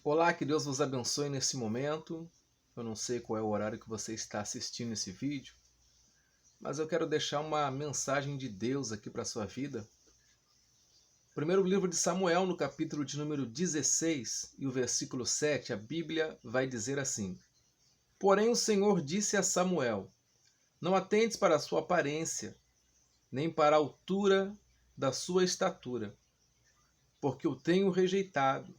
Olá, que Deus vos abençoe nesse momento. Eu não sei qual é o horário que você está assistindo esse vídeo, mas eu quero deixar uma mensagem de Deus aqui para a sua vida. Primeiro livro de Samuel, no capítulo de número 16 e o versículo 7, a Bíblia vai dizer assim: Porém o Senhor disse a Samuel: Não atentes para a sua aparência, nem para a altura da sua estatura, porque o tenho rejeitado,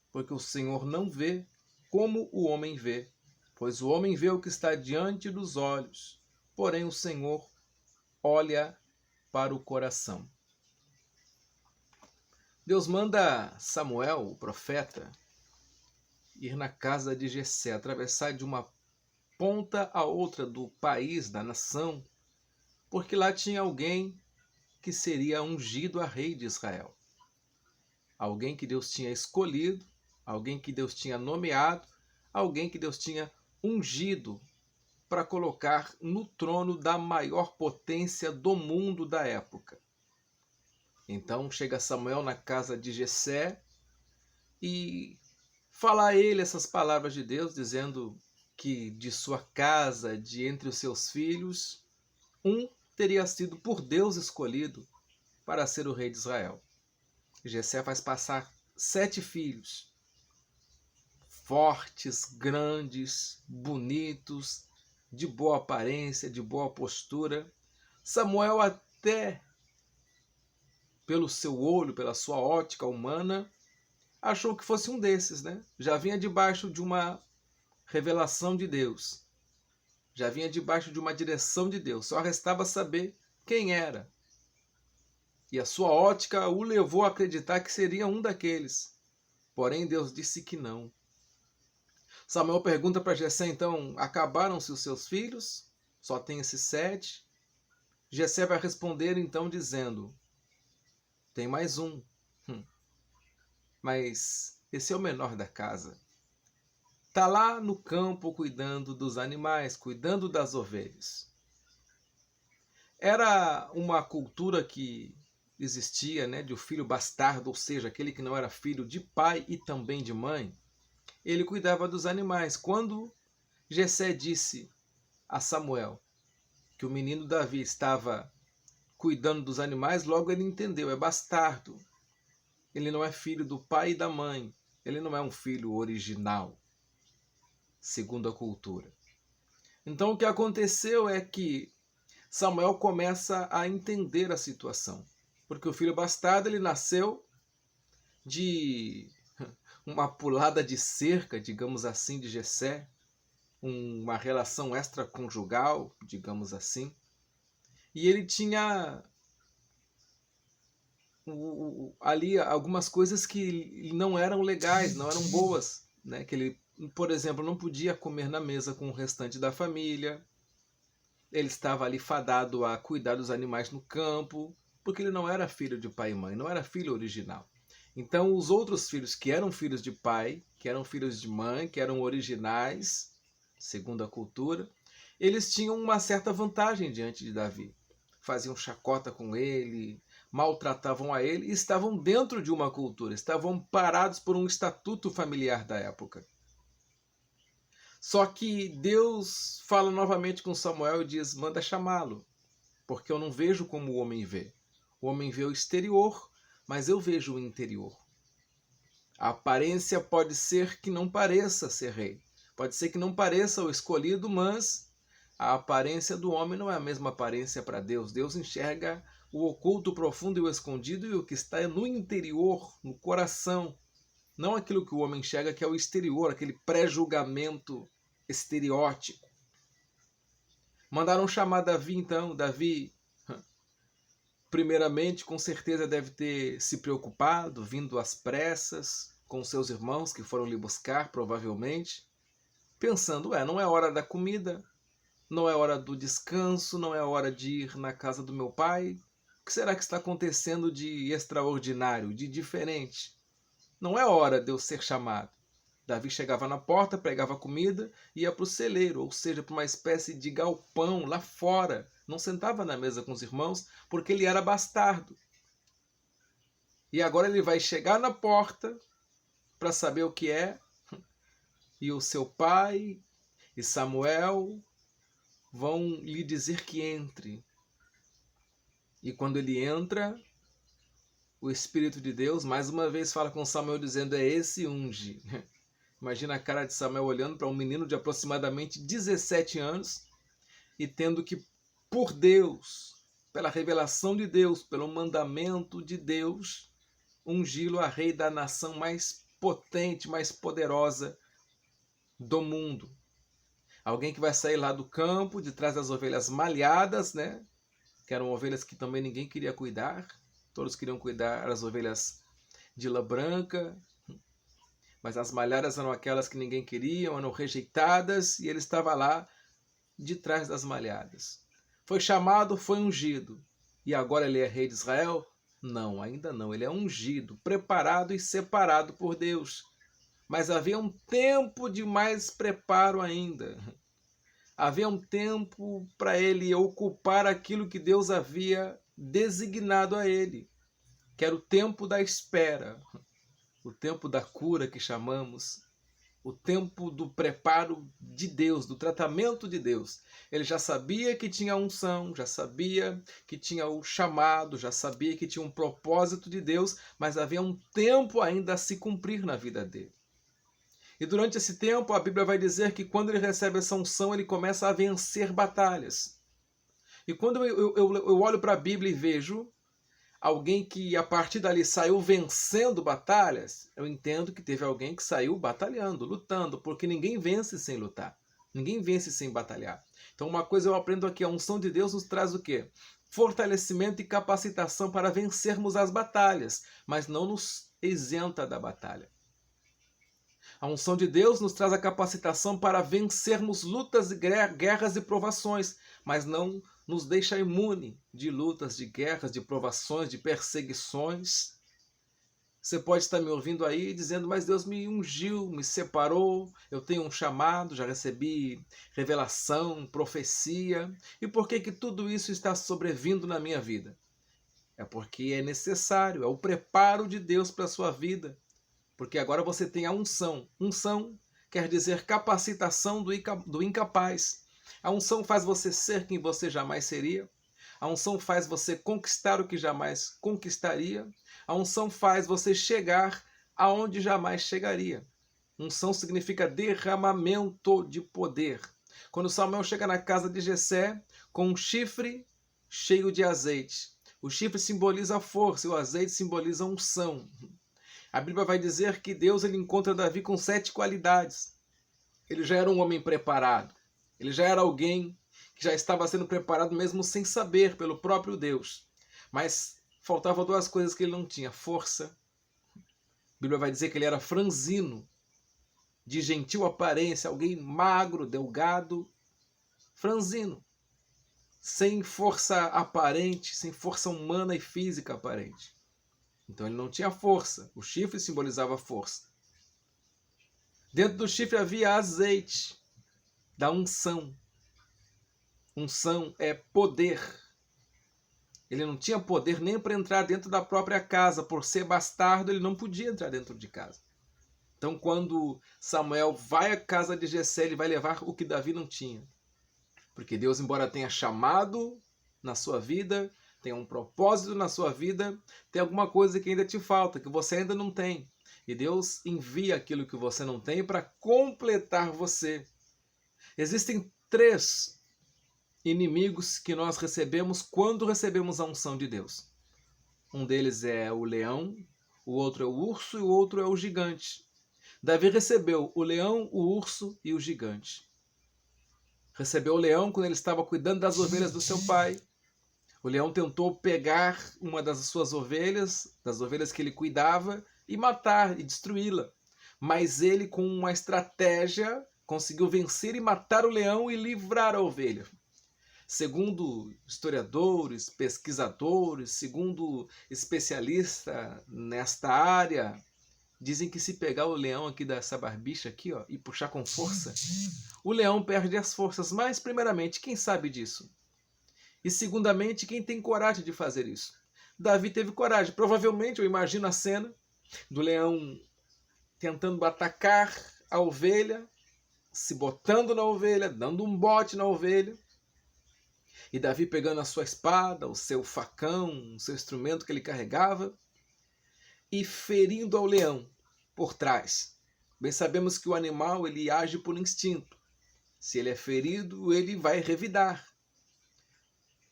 porque o Senhor não vê como o homem vê, pois o homem vê o que está diante dos olhos, porém o Senhor olha para o coração. Deus manda Samuel, o profeta, ir na casa de Jessé, atravessar de uma ponta a outra do país, da nação, porque lá tinha alguém que seria ungido a rei de Israel. Alguém que Deus tinha escolhido, alguém que Deus tinha nomeado, alguém que Deus tinha ungido para colocar no trono da maior potência do mundo da época. Então chega Samuel na casa de Jessé e fala a ele essas palavras de Deus, dizendo que de sua casa, de entre os seus filhos, um teria sido por Deus escolhido para ser o rei de Israel. Jessé faz passar 7 filhos, fortes, grandes, bonitos, de boa aparência, de boa postura. Samuel, até pelo seu olho, pela sua ótica humana, achou que fosse um desses, né? Já vinha debaixo de uma revelação de Deus. Já vinha debaixo de uma direção de Deus. Só restava saber quem era. E a sua ótica o levou a acreditar que seria um daqueles. Porém, Deus disse que não. Samuel pergunta para Jessé, então, acabaram-se os seus filhos? Só tem esses 7? Jessé vai responder, então, dizendo, tem mais um. Mas esse é o menor da casa. Está lá no campo cuidando dos animais, cuidando das ovelhas. Era uma cultura que existia, né, de um filho bastardo, ou seja, aquele que não era filho de pai e também de mãe. Ele cuidava dos animais. Quando Jessé disse a Samuel que o menino Davi estava cuidando dos animais, logo ele entendeu, é bastardo. Ele não é filho do pai e da mãe. Ele não é um filho original, segundo a cultura. Então o que aconteceu é que Samuel começa a entender a situação. Porque o filho bastardo ele nasceu de uma pulada de cerca, digamos assim, de Jessé, uma relação extraconjugal, digamos assim. E ele tinha ali algumas coisas que não eram legais, não eram boas, né? Que ele, por exemplo, não podia comer na mesa com o restante da família. Ele estava ali fadado a cuidar dos animais no campo, porque ele não era filho de pai e mãe, não era filho original. Então, os outros filhos que eram filhos de pai, que eram filhos de mãe, que eram originais, segundo a cultura, eles tinham uma certa vantagem diante de Davi. Faziam chacota com ele, maltratavam a ele e estavam dentro de uma cultura, estavam parados por um estatuto familiar da época. Só que Deus fala novamente com Samuel e diz, manda chamá-lo, porque eu não vejo como o homem vê. O homem vê o exterior, mas eu vejo o interior. A aparência pode ser que não pareça ser rei. Pode ser que não pareça o escolhido, mas a aparência do homem não é a mesma aparência para Deus. Deus enxerga o oculto, o profundo e o escondido e o que está no interior, no coração. Não aquilo que o homem enxerga, que é o exterior, aquele pré-julgamento estereótipo. Mandaram chamar Davi, então. Davi, primeiramente, com certeza deve ter se preocupado, vindo às pressas, com seus irmãos que foram lhe buscar, provavelmente, pensando, não é hora da comida, não é hora do descanso, não é hora de ir na casa do meu pai. O que será que está acontecendo de extraordinário, de diferente? Não é hora de eu ser chamado. Davi chegava na porta, pegava comida e ia para o celeiro, ou seja, para uma espécie de galpão lá fora. Não sentava na mesa com os irmãos, porque ele era bastardo. E agora ele vai chegar na porta para saber o que é, e o seu pai e Samuel vão lhe dizer que entre. E quando ele entra, o Espírito de Deus mais uma vez fala com Samuel dizendo: é esse, unge. Imagina a cara de Samuel olhando para um menino de aproximadamente 17 anos e tendo que, por Deus, pela revelação de Deus, pelo mandamento de Deus, ungí-lo a rei da nação mais potente, mais poderosa do mundo. Alguém que vai sair lá do campo, de trás das ovelhas malhadas, né? Que eram ovelhas que também ninguém queria cuidar. Todos queriam cuidar das ovelhas de lã branca, mas as malhadas eram aquelas que ninguém queria, eram rejeitadas, e ele estava lá de trás das malhadas. Foi chamado, foi ungido. E agora ele é rei de Israel? Não, ainda não. Ele é ungido, preparado e separado por Deus. Mas havia um tempo de mais preparo ainda. Havia um tempo para ele ocupar aquilo que Deus havia designado a ele, que era o tempo da espera, o tempo da cura que chamamos, o tempo do preparo de Deus, do tratamento de Deus. Ele já sabia que tinha unção, já sabia que tinha o chamado, já sabia que tinha um propósito de Deus, mas havia um tempo ainda a se cumprir na vida dele. E durante esse tempo, a Bíblia vai dizer que quando ele recebe essa unção, ele começa a vencer batalhas. E quando eu olho para a Bíblia e vejo alguém que a partir dali saiu vencendo batalhas, eu entendo que teve alguém que saiu batalhando, lutando, porque ninguém vence sem lutar. Ninguém vence sem batalhar. Então uma coisa eu aprendo aqui, a unção de Deus nos traz o quê? Fortalecimento e capacitação para vencermos as batalhas, mas não nos isenta da batalha. A unção de Deus nos traz a capacitação para vencermos lutas, guerras e provações, mas não nos deixa imune de lutas, de guerras, de provações, de perseguições. Você pode estar me ouvindo aí dizendo: mas Deus me ungiu, me separou, eu tenho um chamado, já recebi revelação, profecia. E por que tudo isso está sobrevindo na minha vida? É porque é necessário, é o preparo de Deus para a sua vida. Porque agora você tem a unção. Unção quer dizer capacitação do incapaz. A unção faz você ser quem você jamais seria. A unção faz você conquistar o que jamais conquistaria. A unção faz você chegar aonde jamais chegaria. Unção significa derramamento de poder. Quando Samuel chega na casa de Jessé com um chifre cheio de azeite. O chifre simboliza a força e o azeite simboliza a unção. A Bíblia vai dizer que Deus ele encontra Davi com 7 qualidades. Ele já era um homem preparado. Ele já era alguém que já estava sendo preparado mesmo sem saber pelo próprio Deus. Mas faltavam 2 coisas que ele não tinha: força. A Bíblia vai dizer que ele era franzino, de gentil aparência, alguém magro, delgado, franzino, sem força aparente, sem força humana e física aparente. Então ele não tinha força. O chifre simbolizava força. Dentro do chifre havia azeite da unção. Unção é poder. Ele não tinha poder nem para entrar dentro da própria casa. Por ser bastardo, ele não podia entrar dentro de casa. Então quando Samuel vai à casa de Jessé, ele vai levar o que Davi não tinha. Porque Deus, embora tenha chamado na sua vida, tem um propósito na sua vida, tem alguma coisa que ainda te falta, que você ainda não tem. E Deus envia aquilo que você não tem para completar você. Existem 3 inimigos que nós recebemos quando recebemos a unção de Deus. Um deles é o leão, o outro é o urso e o outro é o gigante. Davi recebeu o leão, o urso e o gigante. Recebeu o leão quando ele estava cuidando das ovelhas do seu pai. O leão tentou pegar uma das suas ovelhas, das ovelhas que ele cuidava, e matar e destruí-la. Mas ele, com uma estratégia, conseguiu vencer e matar o leão e livrar a ovelha. Segundo historiadores, pesquisadores, segundo especialistas nesta área, dizem que se pegar o leão aqui dessa barbicha aqui, ó, e puxar com força, o leão perde as forças. Mas, primeiramente, quem sabe disso? E segundamente, quem tem coragem de fazer isso? Davi teve coragem. Provavelmente, eu imagino a cena do leão tentando atacar a ovelha, se botando na ovelha, dando um bote na ovelha. E Davi pegando a sua espada, o seu facão, o seu instrumento que ele carregava, e ferindo ao leão por trás. Bem sabemos que o animal ele age por instinto. Se ele é ferido, ele vai revidar.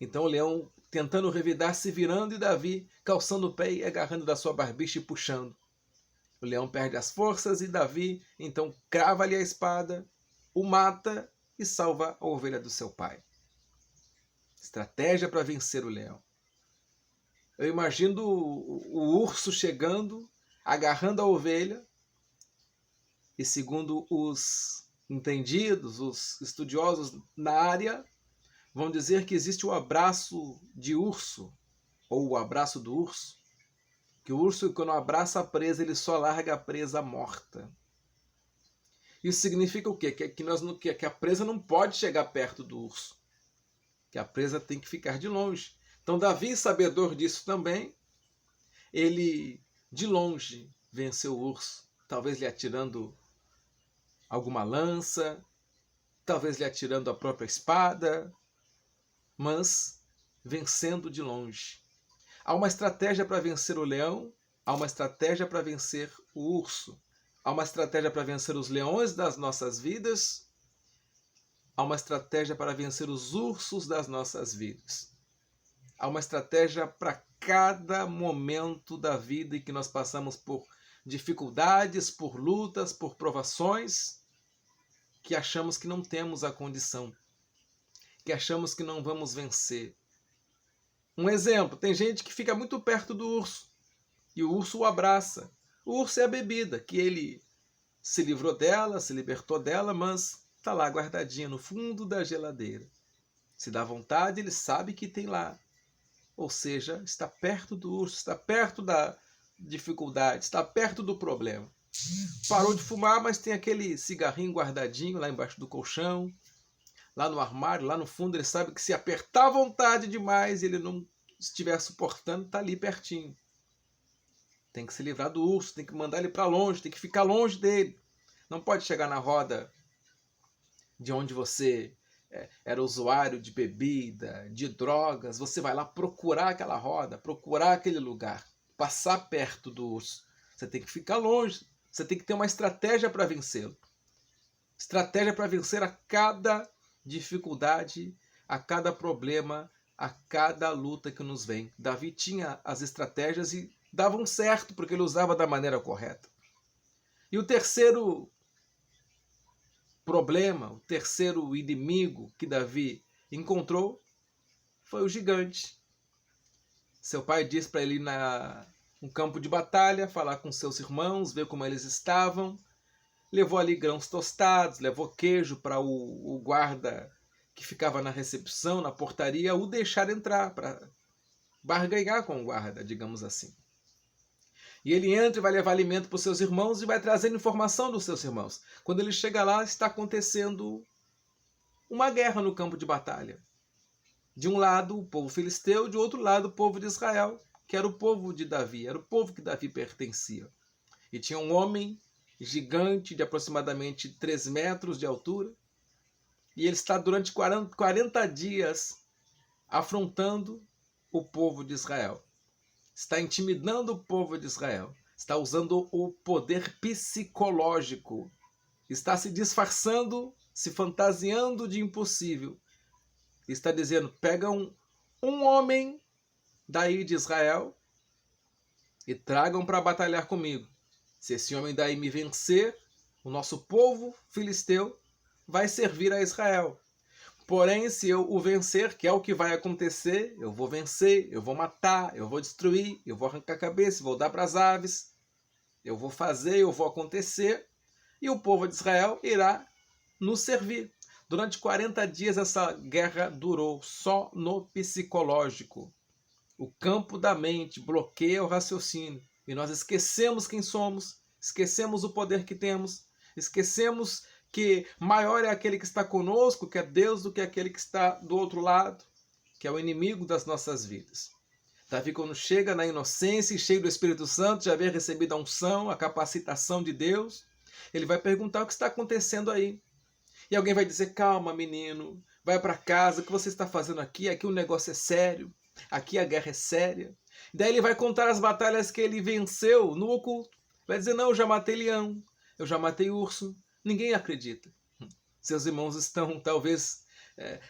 Então o leão tentando revidar, se virando, e Davi calçando o pé e agarrando da sua barbicha e puxando. O leão perde as forças e Davi então crava-lhe a espada, o mata e salva a ovelha do seu pai. Estratégia para vencer o leão. Eu imagino o urso chegando, agarrando a ovelha, e segundo os entendidos, os estudiosos na área, vão dizer que existe o abraço de urso, ou o abraço do urso, que o urso, quando abraça a presa, ele só larga a presa morta. Isso significa o quê? Que a presa não pode chegar perto do urso, que a presa tem que ficar de longe. Então Davi, sabedor disso também, ele de longe venceu o urso, talvez lhe atirando alguma lança, talvez lhe atirando a própria espada, mas vencendo de longe. Há uma estratégia para vencer o leão, há uma estratégia para vencer o urso, há uma estratégia para vencer os leões das nossas vidas, há uma estratégia para vencer os ursos das nossas vidas. Há uma estratégia para cada momento da vida em que nós passamos por dificuldades, por lutas, por provações, que achamos que não temos a condição, que achamos que não vamos vencer. Um exemplo, tem gente que fica muito perto do urso, e o urso o abraça. O urso é a bebida, que ele se livrou dela, se libertou dela, mas está lá guardadinha no fundo da geladeira. Se dá vontade, ele sabe que tem lá. Ou seja, está perto do urso, está perto da dificuldade, está perto do problema. Parou de fumar, mas tem aquele cigarrinho guardadinho lá embaixo do colchão, lá no armário, lá no fundo. Ele sabe que se apertar à vontade demais, ele não estiver suportando, está ali pertinho. Tem que se livrar do urso, tem que mandar ele para longe, tem que ficar longe dele. Não pode chegar na roda de onde você era usuário de bebida, de drogas. Você vai lá procurar aquela roda, procurar aquele lugar, passar perto do urso. Você tem que ficar longe, você tem que ter uma estratégia para vencê-lo. Estratégia para vencer a cada dificuldade, a cada problema, a cada luta que nos vem. Davi tinha as estratégias e davam certo, porque ele usava da maneira correta. E o terceiro problema, o terceiro inimigo que Davi encontrou foi o gigante. Seu pai disse para ele ir no campo de batalha, falar com seus irmãos, ver como eles estavam. Levou ali grãos tostados, levou queijo para o guarda que ficava na recepção, na portaria, o deixar entrar, para barganhar com o guarda, digamos assim. E ele entra e vai levar alimento para os seus irmãos e vai trazendo informação dos seus irmãos. Quando ele chega lá, está acontecendo uma guerra no campo de batalha. De um lado, o povo filisteu, de outro lado, o povo de Israel, que era o povo de Davi, era o povo que Davi pertencia. E tinha um homem gigante de aproximadamente 3 metros de altura, e ele está durante 40 dias afrontando o povo de Israel. Está intimidando o povo de Israel, está usando o poder psicológico, está se disfarçando, se fantasiando de impossível. Está dizendo, pega um homem daí de Israel e tragam para batalhar comigo. Se esse homem daí me vencer, o nosso povo filisteu vai servir a Israel. Porém, se eu o vencer, que é o que vai acontecer, eu vou vencer, eu vou matar, eu vou destruir, eu vou arrancar a cabeça, vou dar para as aves, eu vou fazer, eu vou acontecer, e o povo de Israel irá nos servir. Durante 40 dias essa guerra durou, só no psicológico. O campo da mente bloqueia o raciocínio, e nós esquecemos quem somos, esquecemos o poder que temos, esquecemos que maior é aquele que está conosco, que é Deus, do que aquele que está do outro lado, que é o inimigo das nossas vidas. Davi, quando chega na inocência e cheio do Espírito Santo, já havia recebido a unção, a capacitação de Deus, Ele vai perguntar o que está acontecendo aí. E alguém vai dizer, calma, menino, vai para casa, o que você está fazendo aqui? Aqui o negócio é sério, aqui a guerra é séria. Daí ele vai contar as batalhas que ele venceu no oculto. Vai dizer, não, eu já matei leão, eu já matei urso. Ninguém acredita. Seus irmãos estão, talvez,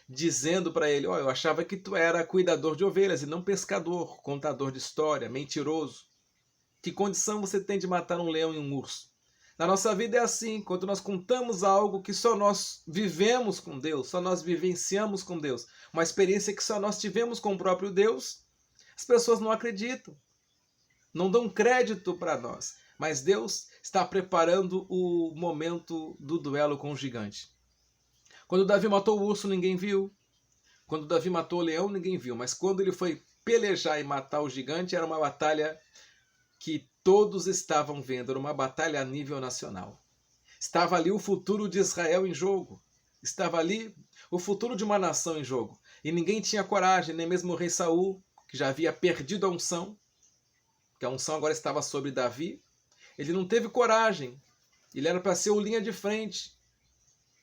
dizendo para ele, eu achava que tu era cuidador de ovelhas e não pescador, contador de história, mentiroso. Que condição você tem de matar um leão e um urso? Na nossa vida é assim, quando nós contamos algo que só nós vivemos com Deus, só nós vivenciamos com Deus, uma experiência que só nós tivemos com o próprio Deus, as pessoas não acreditam, não dão crédito para nós. Mas Deus está preparando o momento do duelo com o gigante. Quando Davi matou o urso, ninguém viu. Quando Davi matou o leão, ninguém viu. Mas quando ele foi pelejar e matar o gigante, era uma batalha que todos estavam vendo, era uma batalha a nível nacional. Estava ali o futuro de Israel em jogo. Estava ali o futuro de uma nação em jogo. E ninguém tinha coragem, nem mesmo o rei Saul, que já havia perdido a unção, que a unção agora estava sobre Davi. Ele não teve coragem. Ele era para ser o linha de frente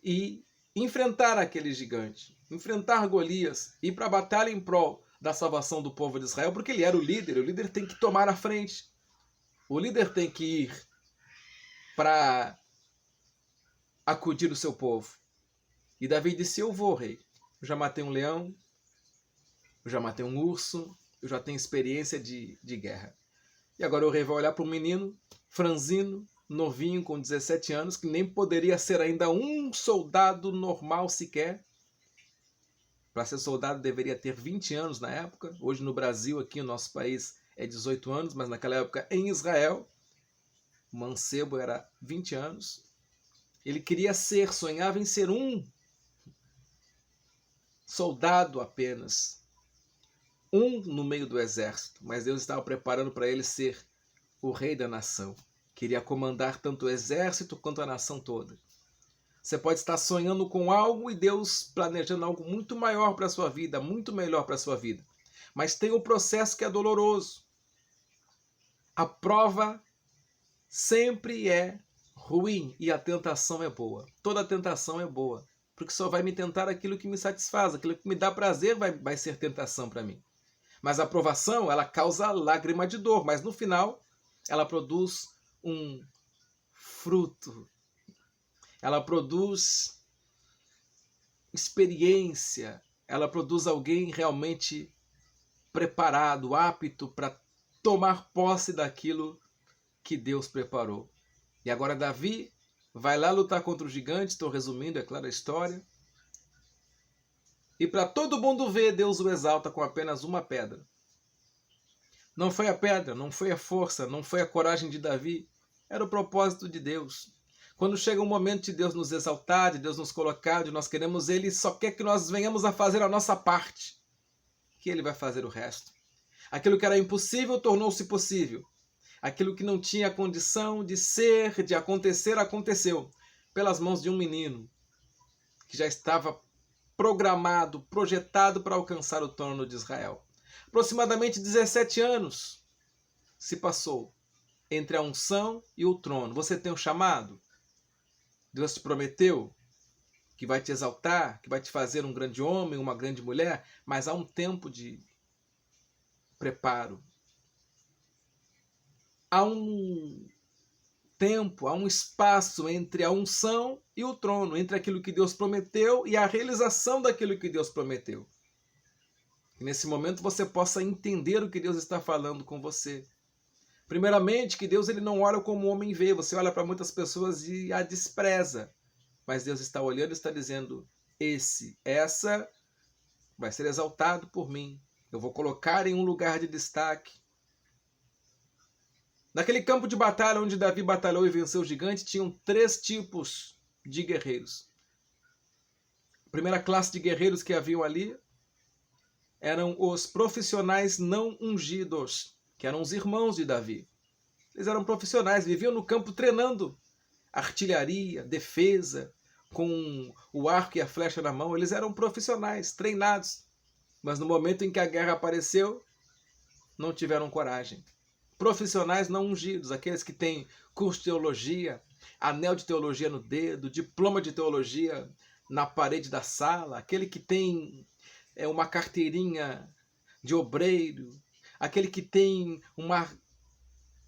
e enfrentar aquele gigante, enfrentar Golias, ir para a batalha em prol da salvação do povo de Israel, porque ele era o líder tem que tomar a frente. O líder tem que ir para acudir o seu povo. E Davi disse, eu vou, rei. Eu já matei um leão, eu já matei um urso, eu já tenho experiência de guerra. E agora o rei vai olhar para um menino franzino, novinho, com 17 anos, que nem poderia ser ainda um soldado normal sequer. Para ser soldado deveria ter 20 anos na época. Hoje no Brasil, aqui no nosso país, é 18 anos, mas naquela época em Israel, o mancebo era 20 anos. Ele queria ser, sonhava em ser um soldado apenas. Um no meio do exército, mas Deus estava preparando para ele ser o rei da nação. Queria comandar tanto o exército quanto a nação toda. Você pode estar sonhando com algo e Deus planejando algo muito maior para a sua vida, muito melhor para a sua vida. Mas tem o processo que é doloroso. A prova sempre é ruim e a tentação é boa. Toda tentação é boa, porque só vai me tentar aquilo que me satisfaz, aquilo que me dá prazer vai ser tentação para mim. Mas a provação, ela causa lágrima de dor, mas no final ela produz um fruto. Ela produz experiência, ela produz alguém realmente preparado, apto para tomar posse daquilo que Deus preparou. E agora Davi vai lá lutar contra o gigante, estou resumindo, é claro, a história. E para todo mundo ver, Deus o exalta com apenas uma pedra. Não foi a pedra, não foi a força, não foi a coragem de Davi, era o propósito de Deus. Quando chega um momento de Deus nos exaltar, de Deus nos colocar, de nós queremos Ele, só quer que nós venhamos a fazer a nossa parte, que Ele vai fazer o resto. Aquilo que era impossível tornou-se possível. Aquilo que não tinha condição de ser, de acontecer, aconteceu. Pelas mãos de um menino que já estava programado, projetado para alcançar o trono de Israel. Aproximadamente 17 anos se passou entre a unção e o trono. Você tem um chamado? Deus te prometeu que vai te exaltar, que vai te fazer um grande homem, uma grande mulher, mas há um tempo de preparo. Há um tempo, há um espaço entre a unção e o trono, entre aquilo que Deus prometeu e a realização daquilo que Deus prometeu. Que nesse momento você possa entender o que Deus está falando com você. Primeiramente, que Deus ele não olha como o homem vê. Você olha para muitas pessoas e a despreza. Mas Deus está olhando e está dizendo, essa vai ser exaltado por mim. Eu vou colocar em um lugar de destaque. Naquele campo de batalha onde Davi batalhou e venceu o gigante, tinham 3 tipos de guerreiros. A primeira classe de guerreiros que haviam ali eram os profissionais não ungidos, que eram os irmãos de Davi. Eles eram profissionais, viviam no campo treinando artilharia, defesa, com o arco e a flecha na mão. Eles eram profissionais, treinados. Mas no momento em que a guerra apareceu, não tiveram coragem. Profissionais não ungidos, aqueles que têm curso de teologia, anel de teologia no dedo, diploma de teologia na parede da sala, aquele que tem uma carteirinha de obreiro, aquele que tem uma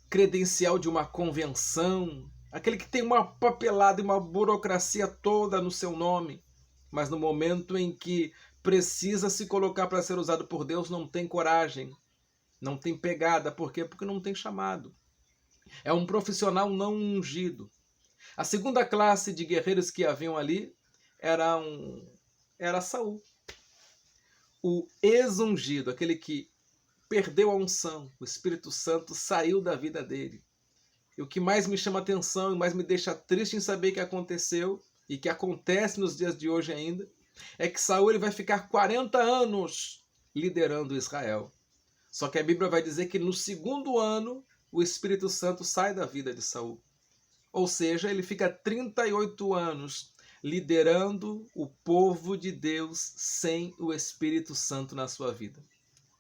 credencial de uma convenção, aquele que tem uma papelada e uma burocracia toda no seu nome, mas no momento em que precisa se colocar para ser usado por Deus, não tem coragem, não tem pegada. Por quê? Porque não tem chamado. É um profissional não ungido. A segunda classe de guerreiros que haviam ali era Saul, o ex-ungido, aquele que perdeu a unção, o Espírito Santo saiu da vida dele. E o que mais me chama atenção e mais me deixa triste em saber que aconteceu e que acontece nos dias de hoje ainda, é que Saul ele vai ficar 40 anos liderando Israel. Só que a Bíblia vai dizer que no segundo ano o Espírito Santo sai da vida de Saul. Ou seja, ele fica 38 anos liderando o povo de Deus sem o Espírito Santo na sua vida.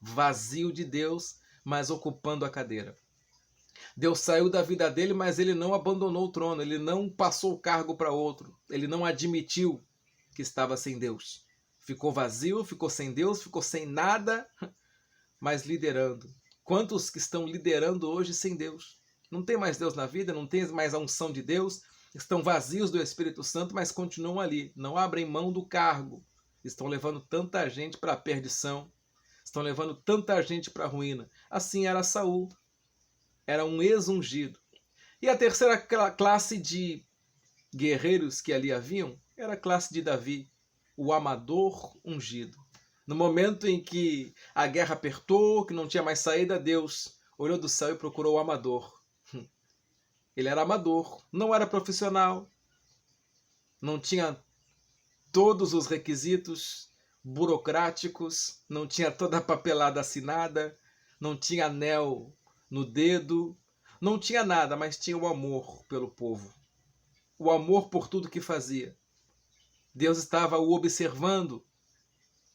Vazio de Deus, mas ocupando a cadeira. Deus saiu da vida dele, mas ele não abandonou o trono, ele não passou o cargo para outro, ele não admitiu que estava sem Deus. Ficou vazio, ficou sem Deus, ficou sem nada, mas liderando. Quantos que estão liderando hoje sem Deus? Não tem mais Deus na vida, não tem mais a unção de Deus, estão vazios do Espírito Santo, mas continuam ali, não abrem mão do cargo. Estão levando tanta gente para a perdição, estão levando tanta gente para a ruína. Assim era Saul, era um ex-ungido. E a terceira classe de guerreiros que ali haviam era a classe de Davi, o amador ungido. No momento em que a guerra apertou, que não tinha mais saída, Deus olhou do céu e procurou o amador. Ele era amador, não era profissional, não tinha todos os requisitos burocráticos, não tinha toda a papelada assinada, não tinha anel no dedo, não tinha nada, mas tinha o amor pelo povo, o amor por tudo que fazia. Deus estava o observando,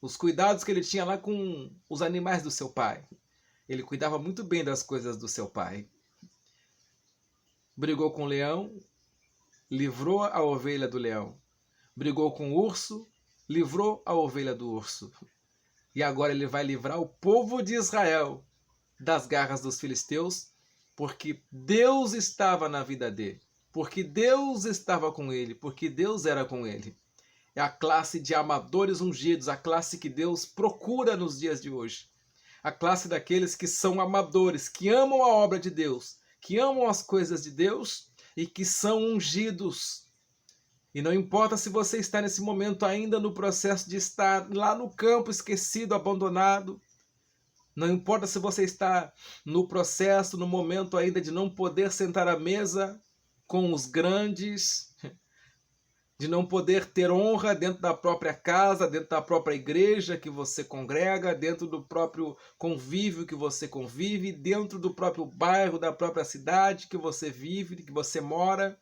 os cuidados que ele tinha lá com os animais do seu pai. Ele cuidava muito bem das coisas do seu pai. Brigou com o leão, livrou a ovelha do leão. Brigou com o urso, livrou a ovelha do urso. E agora ele vai livrar o povo de Israel das garras dos filisteus, porque Deus estava na vida dele, porque Deus estava com ele, porque Deus era com ele. É a classe de amadores ungidos, a classe que Deus procura nos dias de hoje. A classe daqueles que são amadores, que amam a obra de Deus, que amam as coisas de Deus e que são ungidos. E não importa se você está nesse momento ainda no processo de estar lá no campo esquecido, abandonado. Não importa se você está no processo, no momento ainda de não poder sentar à mesa com os grandes, de não poder ter honra dentro da própria casa, dentro da própria igreja que você congrega, dentro do próprio convívio que você convive, dentro do próprio bairro, da própria cidade que você vive, que você mora.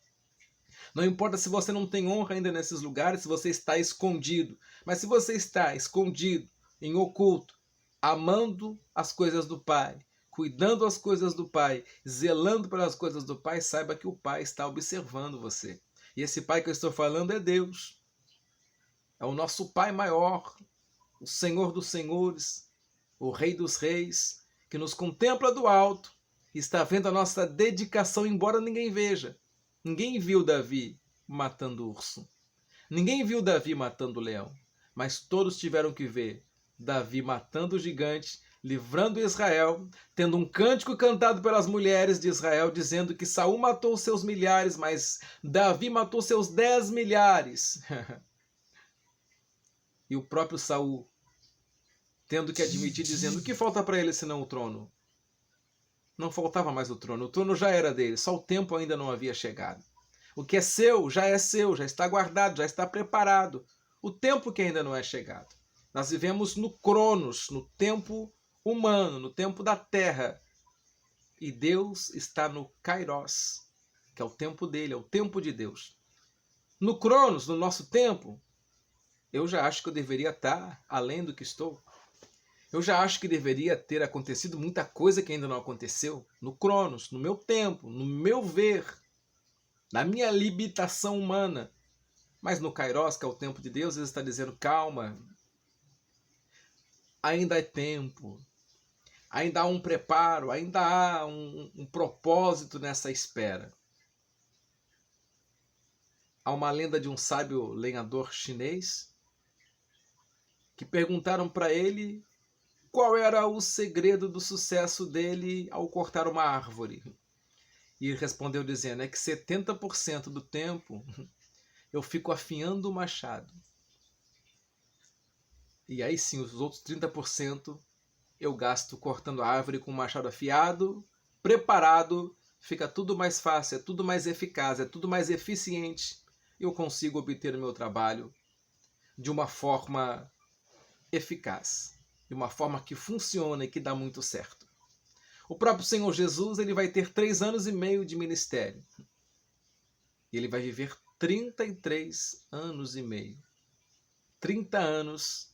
Não importa se você não tem honra ainda nesses lugares, se você está escondido. Mas se você está escondido, em oculto, amando as coisas do Pai, cuidando das coisas do Pai, zelando pelas coisas do Pai, saiba que o Pai está observando você. E esse Pai que eu estou falando é Deus. É o nosso Pai maior, o Senhor dos senhores, o Rei dos reis, que nos contempla do alto e está vendo a nossa dedicação, embora ninguém veja. Ninguém viu Davi matando urso. Ninguém viu Davi matando leão. Mas todos tiveram que ver Davi matando o gigante, livrando Israel, tendo um cântico cantado pelas mulheres de Israel, dizendo que Saul matou seus milhares, mas Davi matou seus 10 milhares. E o próprio Saul tendo que admitir, dizendo: o que falta para ele senão o trono? Não faltava mais o trono já era dele, só o tempo ainda não havia chegado. O que é seu, já está guardado, já está preparado. O tempo que ainda não é chegado. Nós vivemos no Cronos, no tempo humano, no tempo da terra. E Deus está no Kairos, que é o tempo dele, é o tempo de Deus. No Cronos, no nosso tempo, eu já acho que eu deveria estar além do que estou. Eu já acho que deveria ter acontecido muita coisa que ainda não aconteceu. No Cronos, no meu tempo, no meu ver. na minha limitação humana. Mas no Kairos, que é o tempo de Deus, ele está dizendo, calma, ainda é tempo, ainda há um preparo, ainda há um propósito nessa espera. Há uma lenda de um sábio lenhador chinês que perguntaram para ele qual era o segredo do sucesso dele ao cortar uma árvore. E ele respondeu dizendo, é que 70% do tempo eu fico afiando o machado. E aí sim, os outros 30% eu gasto cortando a árvore com o machado afiado, preparado, fica tudo mais fácil, é tudo mais eficaz, é tudo mais eficiente. Eu consigo obter o meu trabalho de uma forma eficaz, de uma forma que funciona e que dá muito certo. O próprio Senhor Jesus, ele vai ter 3 anos e meio de ministério. E ele vai viver 33 anos e meio. 30 anos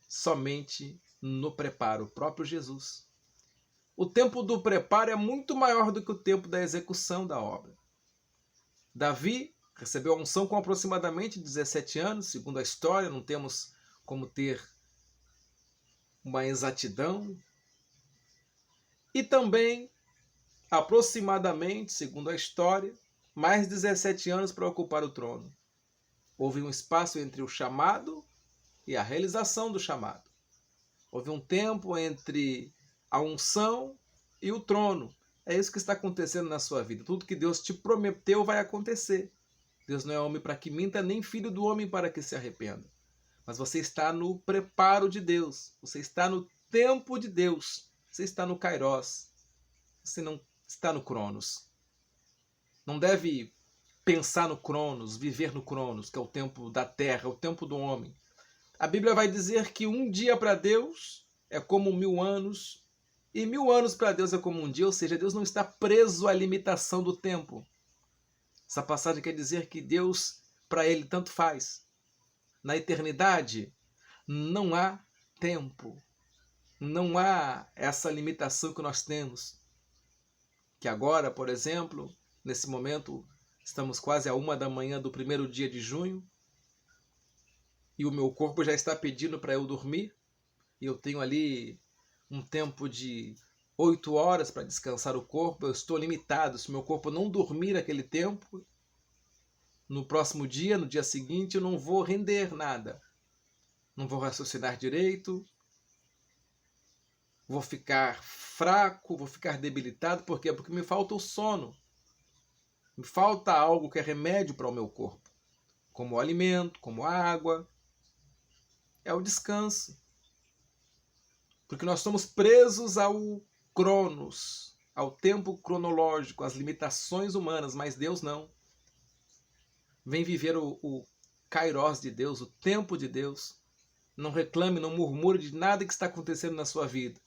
somente no preparo, o próprio Jesus. O tempo do preparo é muito maior do que o tempo da execução da obra. Davi recebeu a unção com aproximadamente 17 anos, segundo a história, não temos como ter uma exatidão. E também, aproximadamente, segundo a história, mais 17 anos para ocupar o trono. Houve um espaço entre o chamado e a realização do chamado. Houve um tempo entre a unção e o trono. É isso que está acontecendo na sua vida. Tudo que Deus te prometeu vai acontecer. Deus não é homem para que minta, nem filho do homem para que se arrependa. Mas você está no preparo de Deus. Você está no tempo de Deus. Você está no Kairos. Você não está no Cronos. Não deve pensar no Cronos, viver no Cronos, que é o tempo da terra, o tempo do homem. A Bíblia vai dizer que um dia para Deus é como 1000 anos, e 1000 anos para Deus é como um dia, ou seja, Deus não está preso à limitação do tempo. Essa passagem quer dizer que Deus, para ele, tanto faz. Na eternidade, não há tempo. Não há essa limitação que nós temos. Que agora, por exemplo, nesse momento, estamos quase à 1h do primeiro dia de junho, e o meu corpo já está pedindo para eu dormir, e eu tenho ali um tempo de 8 horas para descansar o corpo, eu estou limitado. Se meu corpo não dormir aquele tempo, no próximo dia, no dia seguinte, eu não vou render nada. Não vou raciocinar direito, vou ficar fraco, vou ficar debilitado. Por quê? Porque me falta o sono. Me falta algo que é remédio para o meu corpo, como o alimento, como a água. É o descanso. Porque nós estamos presos ao Cronos, ao tempo cronológico, às limitações humanas, mas Deus não. Vem viver o Kairos de Deus, o tempo de Deus. Não reclame, não murmure de nada que está acontecendo na sua vida.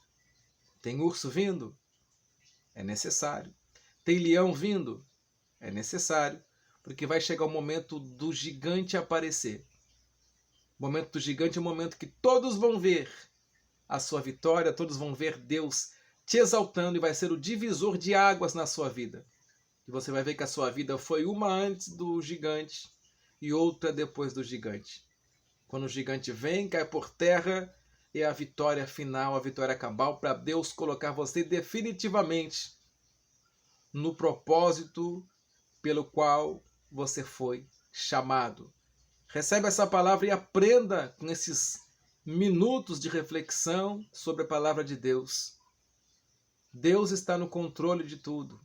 Tem urso vindo? É necessário. Tem leão vindo? É necessário. Porque vai chegar o momento do gigante aparecer. O momento do gigante é o momento que todos vão ver a sua vitória, todos vão ver Deus te exaltando, e vai ser o divisor de águas na sua vida. E você vai ver que a sua vida foi uma antes do gigante e outra depois do gigante. Quando o gigante vem, cai por terra, é a vitória final, a vitória cabal, para Deus colocar você definitivamente no propósito pelo qual você foi chamado. Recebe essa palavra e aprenda com esses minutos de reflexão sobre a palavra de Deus. Deus está no controle de tudo.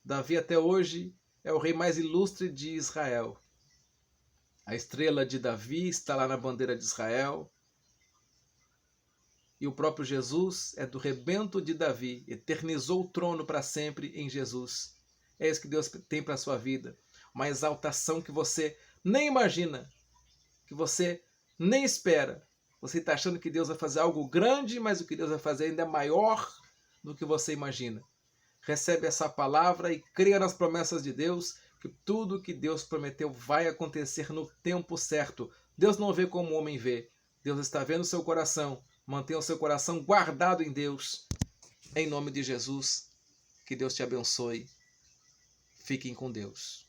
Davi até hoje é o rei mais ilustre de Israel. A estrela de Davi está lá na bandeira de Israel. E o próprio Jesus é do rebento de Davi, eternizou o trono para sempre em Jesus. É isso que Deus tem para a sua vida. Uma exaltação que você nem imagina, que você nem espera. Você está achando que Deus vai fazer algo grande, mas o que Deus vai fazer ainda é maior do que você imagina. Recebe essa palavra e creia nas promessas de Deus, que tudo que Deus prometeu vai acontecer no tempo certo. Deus não vê como o homem vê. Deus está vendo o seu coração. Mantenha o seu coração guardado em Deus. Em nome de Jesus, que Deus te abençoe. Fiquem com Deus.